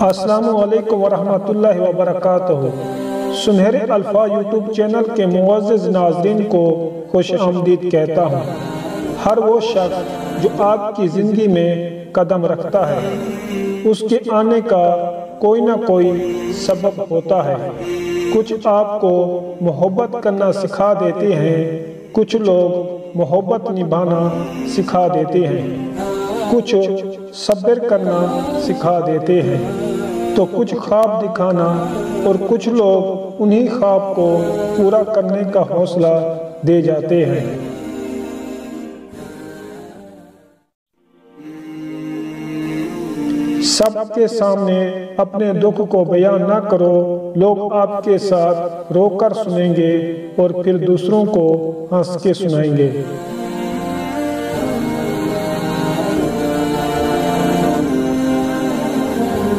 السلام علیکم ورحمۃ اللہ وبرکاتہ۔ سنہرے الفاظ یوٹیوب چینل کے معزز ناظرین کو خوش آمدید کہتا ہوں۔ ہر وہ شخص جو آپ کی زندگی میں قدم رکھتا ہے اس کے آنے کا کوئی نہ کوئی سبب ہوتا ہے۔ کچھ آپ کو محبت کرنا سکھا دیتے ہیں، کچھ لوگ محبت نبھانا سکھا دیتے ہیں، کچھ صبر کرنا سکھا دیتے ہیں، تو کچھ خواب دکھانا اور کچھ لوگ انہی خواب کو پورا کرنے کا حوصلہ دے جاتے ہیں۔ سب کے سامنے اپنے دکھ کو بیان نہ کرو، لوگ آپ کے ساتھ رو کر سنیں گے اور پھر دوسروں کو ہنس کے سنائیں گے۔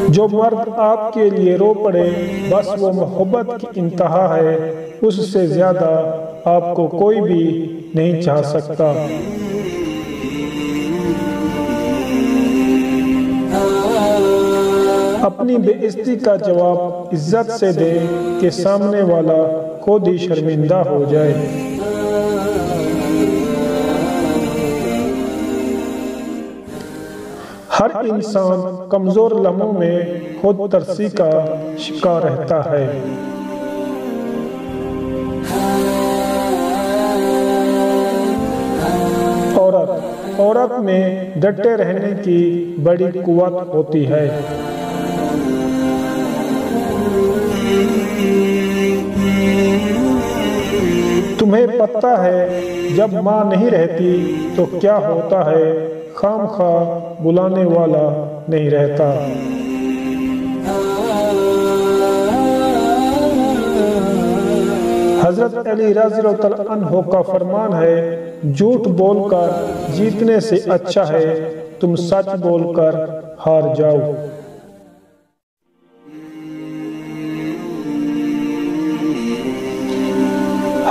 جو مرد آپ کے لیے رو پڑے بس وہ محبت کی انتہا ہے، اس سے زیادہ آپ کو کوئی بھی نہیں چاہ سکتا۔ اپنی بے عزتی کا جواب عزت سے دے کہ سامنے والا خود ہی شرمندہ ہو جائے۔ ہر انسان کمزور لمحوں میں خود ترسی کا شکار رہتا ہے۔ عورت میں ڈٹے رہنے کی بڑی قوت ہوتی ہے۔ تمہیں پتہ ہے جب ماں نہیں رہتی تو کیا ہوتا ہے، خام خواہ بلانے والا نہیں رہتا۔ حضرت علی رضی اللہ عنہ کا فرمان ہے، جھوٹ بول کر جیتنے سے اچھا ہے تم سچ بول کر ہار جاؤ۔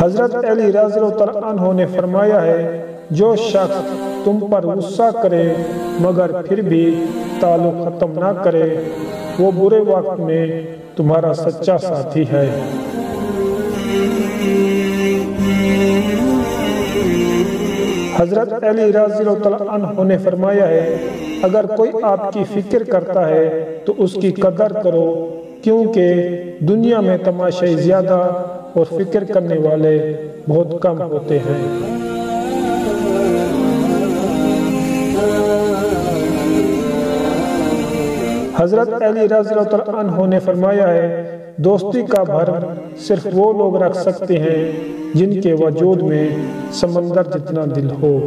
حضرت علی رضی اللہ عنہ نے فرمایا ہے، جو شخص تم پر غصہ کرے مگر پھر بھی تعلق ختم نہ کرے وہ برے وقت میں تمہارا سچا ساتھی ہے۔ حضرت علی رضی اللہ عنہ نے فرمایا ہے، اگر کوئی آپ کی فکر کرتا ہے تو اس کی قدر کرو، کیونکہ دنیا میں تماشائی زیادہ اور فکر کرنے والے بہت کم ہوتے ہیں۔ حضرت علی رضی اللہ عنہ نے فرمایا ہے، دوستی کا بھرم صرف وہ لوگ رکھ سکتے ہیں جن کے وجود میں سمندر جتنا دل ہو۔